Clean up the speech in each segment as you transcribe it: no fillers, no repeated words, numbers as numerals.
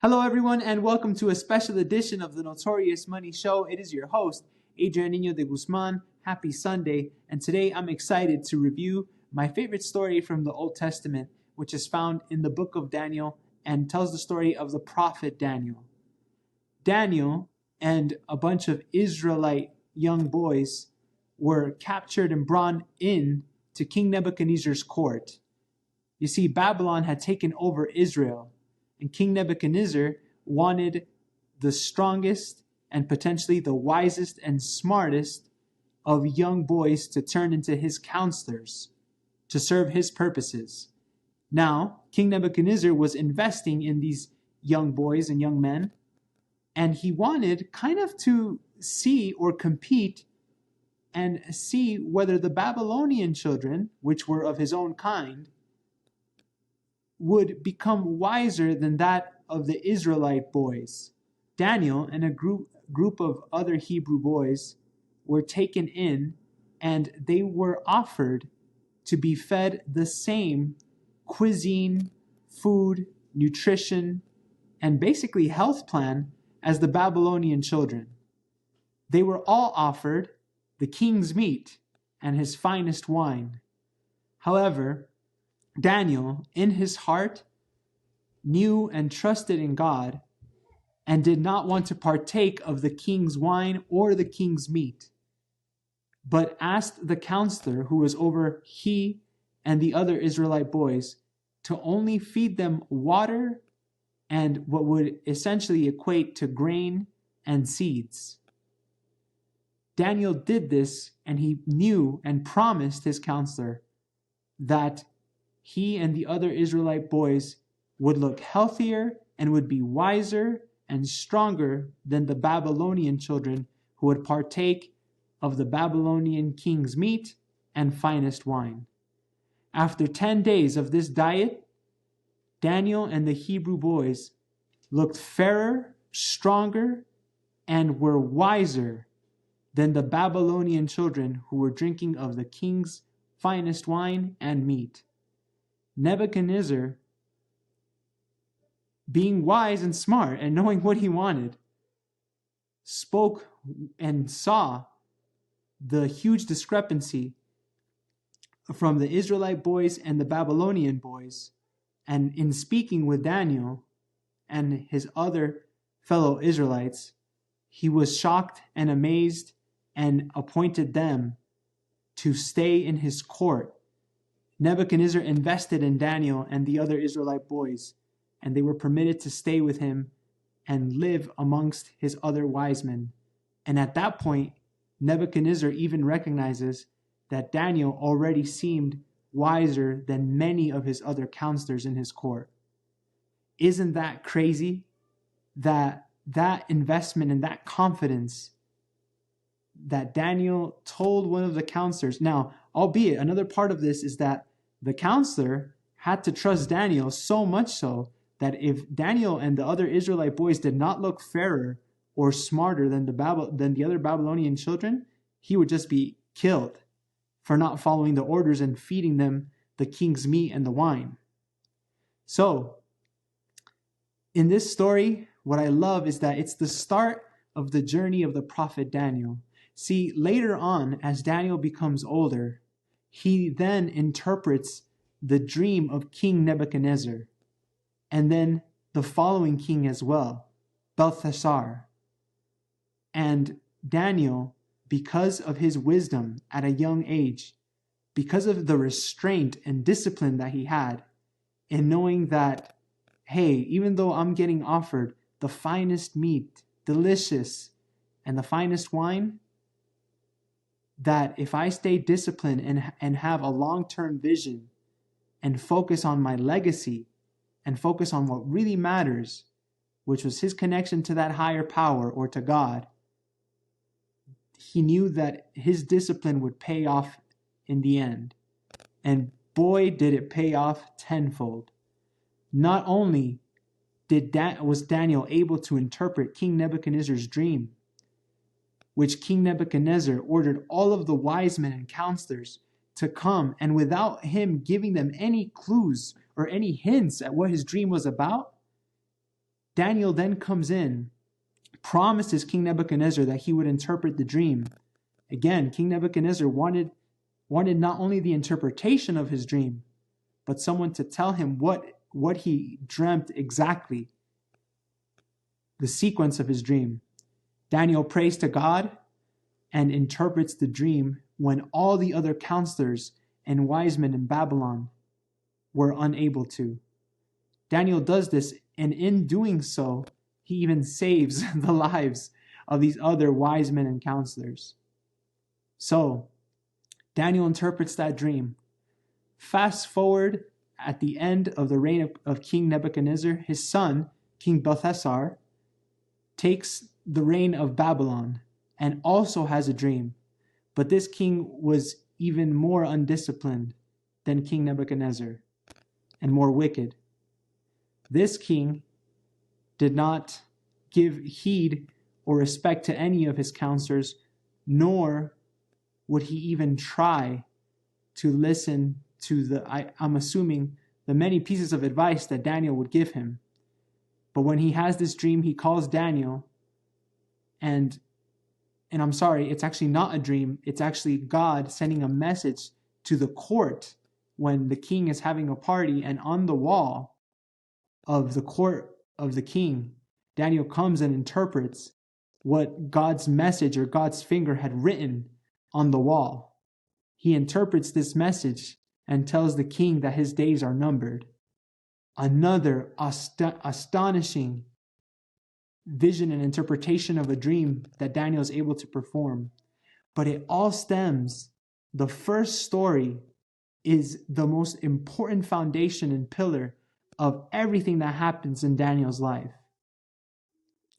Hello, everyone, and welcome to a special edition of the Notorious Money Show. It is your host, Adrian Niño de Guzman. Happy Sunday, and today I'm excited to review my favorite story from the Old Testament, which is found in the book of Daniel and tells the story of the prophet Daniel. Daniel and a bunch of Israelite young boys were captured and brought in to King Nebuchadnezzar's court. You see, Babylon had taken over Israel, and King Nebuchadnezzar wanted the strongest and potentially the wisest and smartest of young boys to turn into his counselors to serve his purposes. Now, King Nebuchadnezzar was investing in these young boys and young men, and he wanted kind of to see or compete and see whether the Babylonian children, which were of his own kind, would become wiser than that of the Israelite boys. Daniel and a group of other Hebrew boys were taken in, and they were offered to be fed the same cuisine, food, nutrition, and basically health plan as the Babylonian children. They were all offered the king's meat and his finest wine. However, Daniel, in his heart, knew and trusted in God and did not want to partake of the king's wine or the king's meat, but asked the counselor who was over he and the other Israelite boys to only feed them water and what would essentially equate to grain and seeds. Daniel did this, and he knew and promised his counselor that he and the other Israelite boys would look healthier and would be wiser and stronger than the Babylonian children who would partake of the Babylonian king's meat and finest wine. After 10 days of this diet, Daniel and the Hebrew boys looked fairer, stronger, and were wiser than the Babylonian children who were drinking of the king's finest wine and meat. Nebuchadnezzar, being wise and smart and knowing what he wanted, spoke and saw the huge discrepancy from the Israelite boys and the Babylonian boys. And in speaking with Daniel and his other fellow Israelites, he was shocked and amazed and appointed them to stay in his court. Nebuchadnezzar invested in Daniel and the other Israelite boys, and they were permitted to stay with him and live amongst his other wise men. And at that point, Nebuchadnezzar even recognizes that Daniel already seemed wiser than many of his other counselors in his court. Isn't that crazy? That investment and that confidence that Daniel told one of the counselors. Now, albeit another part of this is that the counselor had to trust Daniel so much so that if Daniel and the other Israelite boys did not look fairer or smarter than the other Babylonian children, he would just be killed for not following the orders and feeding them the king's meat and the wine. So, in this story, what I love is that it's the start of the journey of the prophet Daniel. See, later on, as Daniel becomes older, he then interprets the dream of King Nebuchadnezzar, and then the following king as well, Belteshazzar. And Daniel, because of his wisdom at a young age, because of the restraint and discipline that he had in knowing that, hey, even though I'm getting offered the finest meat, delicious, and the finest wine, that if I stay disciplined and have a long-term vision and focus on my legacy and focus on what really matters, which was his connection to that higher power or to God, he knew that his discipline would pay off in the end. And boy, did it pay off tenfold. Not only was Daniel able to interpret King Nebuchadnezzar's dream, which King Nebuchadnezzar ordered all of the wise men and counselors to come, and without him giving them any clues or any hints at what his dream was about, Daniel then comes in, promises King Nebuchadnezzar that he would interpret the dream. Again, King Nebuchadnezzar wanted not only the interpretation of his dream, but someone to tell him what he dreamt exactly, the sequence of his dream. Daniel prays to God and interprets the dream when all the other counselors and wise men in Babylon were unable to. Daniel does this, and in doing so, he even saves the lives of these other wise men and counselors. So, Daniel interprets that dream. Fast forward at the end of the reign of King Nebuchadnezzar, his son, King Belshazzar, takes the reign of Babylon and also has a dream. But this king was even more undisciplined than King Nebuchadnezzar and more wicked. This king did not give heed or respect to any of his counselors, nor would he even try to listen to I'm assuming, the many pieces of advice that Daniel would give him. But when he has this dream, he calls Daniel, and I'm sorry, it's actually not a dream. It's actually God sending a message to the court when the king is having a party, and on the wall of the court of the king, Daniel comes and interprets what God's message or God's finger had written on the wall. He interprets this message and tells the king that his days are numbered. Another astonishing vision and interpretation of a dream that Daniel is able to perform. But it all stems, the first story is the most important foundation and pillar of everything that happens in Daniel's life.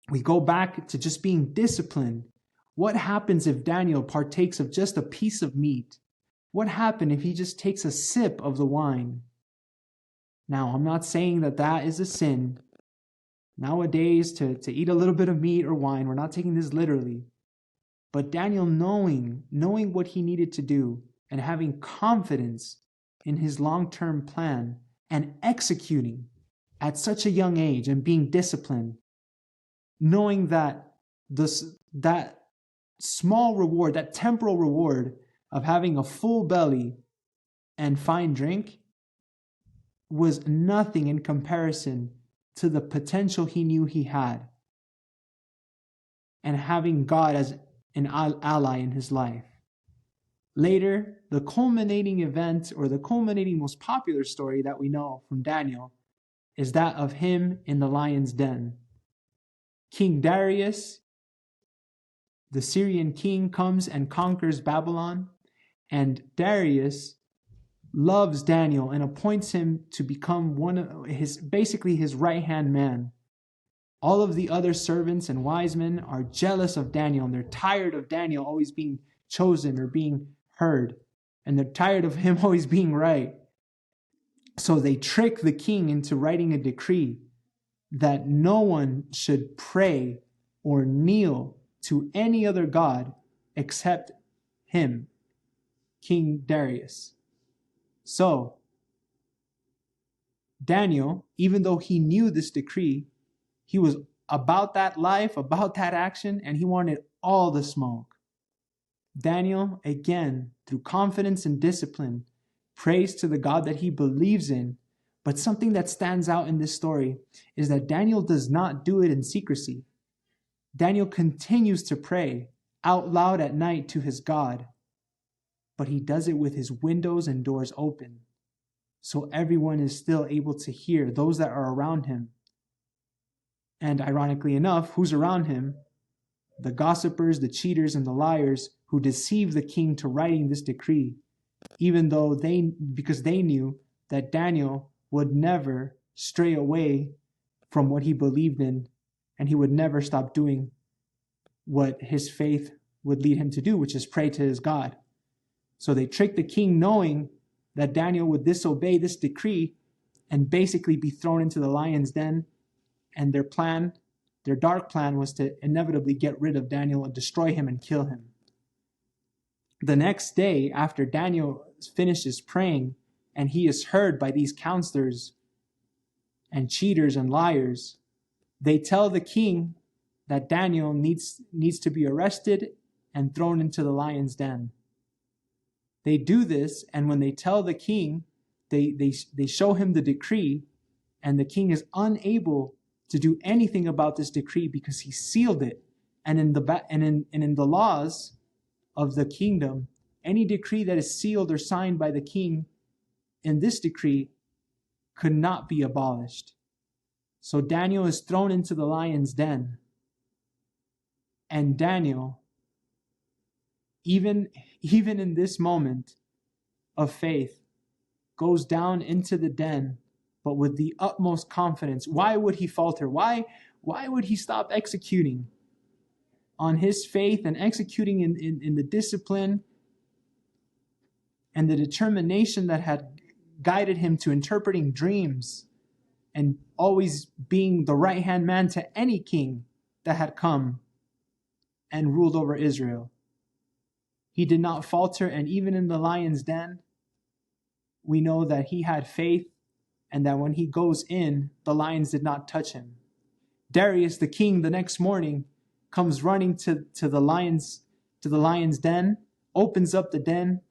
We go back to just being disciplined. What happens if Daniel partakes of just a piece of meat? What happens if he just takes a sip of the wine? Now, I'm not saying that is a sin. Nowadays, to eat a little bit of meat or wine, we're not taking this literally. But Daniel knowing what he needed to do and having confidence in his long-term plan and executing at such a young age and being disciplined, knowing that that small reward, that temporal reward of having a full belly and fine drink was nothing in comparison to the potential he knew he had, and having God as an ally in his life. Later, the culminating event, or the culminating most popular story that we know from Daniel, is that of him in the lion's den. King Darius, the Syrian king, comes and conquers Babylon, and Darius loves Daniel and appoints him to become one of his right-hand man. All of the other servants and wise men are jealous of Daniel, and they're tired of Daniel always being chosen or being heard, and they're tired of him always being right. So they trick the king into writing a decree that no one should pray or kneel to any other god except him, King Darius. So, Daniel, even though he knew this decree, he was about that life, about that action, and he wanted all the smoke. Daniel, again, through confidence and discipline, prays to the God that he believes in. But something that stands out in this story is that Daniel does not do it in secrecy. Daniel continues to pray out loud at night to his God, but he does it with his windows and doors open, so everyone is still able to hear, those that are around him. And ironically enough, who's around him? The gossipers, the cheaters, and the liars who deceive the king to writing this decree, even though because they knew that Daniel would never stray away from what he believed in, and he would never stop doing what his faith would lead him to do, which is pray to his God. So they tricked the king knowing that Daniel would disobey this decree and basically be thrown into the lion's den. And their dark plan was to inevitably get rid of Daniel and destroy him and kill him. The next day, after Daniel finishes praying and he is heard by these counselors and cheaters and liars, they tell the king that Daniel needs to be arrested and thrown into the lion's den. They do this, and when they tell the king, they show him the decree, and the king is unable to do anything about this decree because he sealed it. And in the laws of the kingdom, any decree that is sealed or signed by the king in this decree could not be abolished. So Daniel is thrown into the lion's den. And Daniel, even in this moment of faith, goes down into the den, but with the utmost confidence. Why would he falter? Why would he stop executing on his faith and executing in the discipline and the determination that had guided him to interpreting dreams and always being the right-hand man to any king that had come and ruled over Israel? He did not falter, and even in the lion's den, we know that he had faith, and that when he goes in, the lions did not touch him. Darius, the king, the next morning comes running to the lion's den, opens up the den,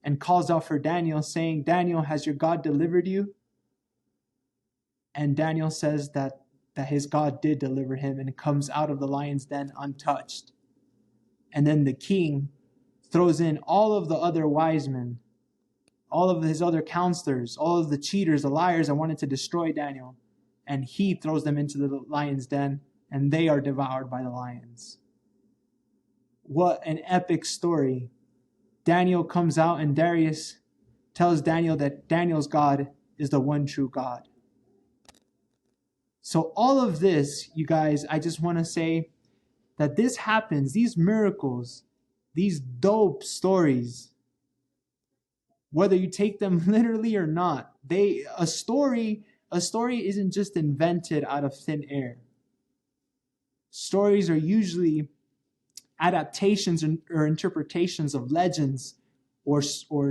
and calls out for Daniel, saying, "Daniel, has your God delivered you?" And Daniel says that his God did deliver him, and comes out of the lion's den untouched. And then the king throws in all of the other wise men, all of his other counselors, all of the cheaters, the liars that wanted to destroy Daniel, and he throws them into the lion's den, and they are devoured by the lions. What an epic story. Daniel comes out, and Darius tells Daniel that Daniel's God is the one true God. So all of this, you guys, I just want to say that this happens, these miracles, these dope stories, whether you take them literally or not, a story isn't just invented out of thin air. Stories are usually adaptations or interpretations of legends or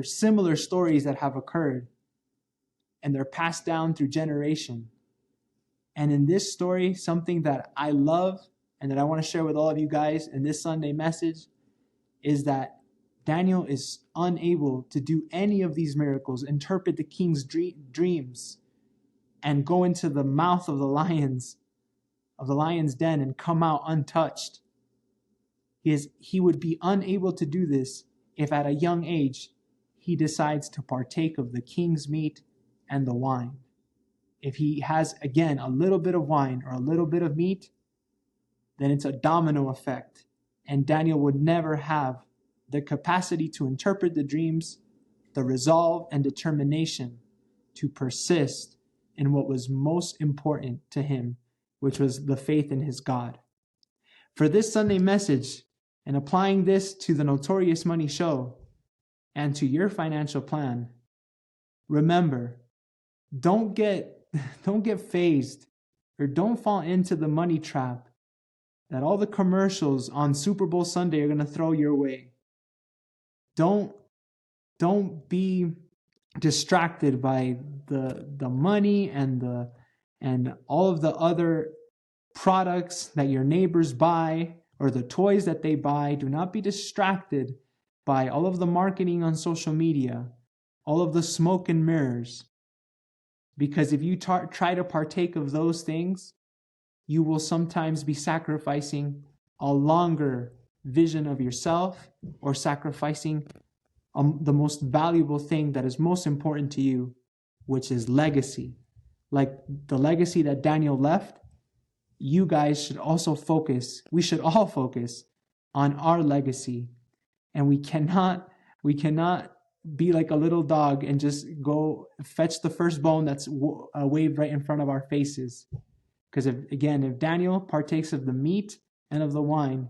similar stories that have occurred, and they're passed down through generation. And in this story, something that I love and that I want to share with all of you guys in this Sunday message is that Daniel is unable to do any of these miracles, interpret the king's dreams, and go into the mouth of the lion's den and come out untouched. He would be unable to do this if at a young age he decides to partake of the king's meat and the wine. If he has, again, a little bit of wine or a little bit of meat, then it's a domino effect. And Daniel would never have the capacity to interpret the dreams, the resolve and determination to persist in what was most important to him, which was the faith in his God. For this Sunday message, and applying this to the Notorious Money Show and to your financial plan, remember, don't get phased, or don't fall into the money trap that all the commercials on Super Bowl Sunday are going to throw your way. Don't be distracted by the money and all of the other products that your neighbors buy or the toys that they buy. Do not be distracted by all of the marketing on social media, all of the smoke and mirrors. Because if you try to partake of those things, you will sometimes be sacrificing a longer vision of yourself, or sacrificing the most valuable thing that is most important to you, which is legacy. Like the legacy that Daniel left, you guys should also focus. We should all focus on our legacy. And we cannot be like a little dog and just go fetch the first bone that's waved right in front of our faces. Because if Daniel partakes of the meat and of the wine,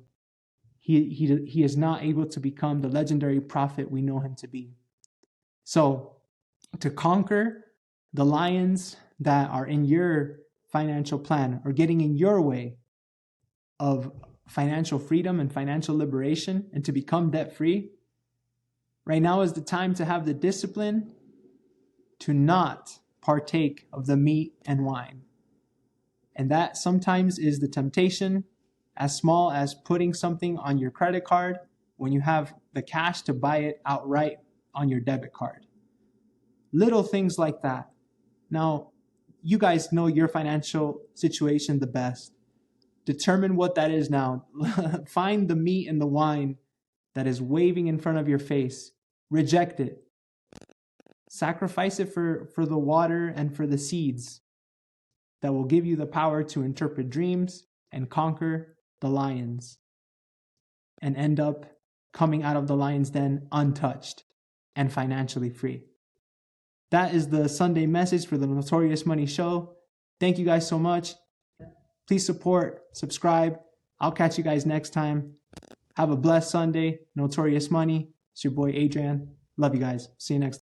he is not able to become the legendary prophet we know him to be. So to conquer the lions that are in your financial plan or getting in your way of financial freedom and financial liberation, and to become debt-free, right now is the time to have the discipline to not partake of the meat and wine. And that sometimes is the temptation, as small as putting something on your credit card when you have the cash to buy it outright on your debit card. Little things like that. Now, you guys know your financial situation the best. Determine what that is now. Find the meat in the wine that is waving in front of your face. Reject it. Sacrifice it for the water and for the seeds that will give you the power to interpret dreams and conquer the lions and end up coming out of the lion's den untouched and financially free. That is the Sunday message for the Notorious Money Show. Thank you guys so much. Please support, subscribe. I'll catch you guys next time. Have a blessed Sunday. Notorious Money. It's your boy Adrian. Love you guys. See you next time.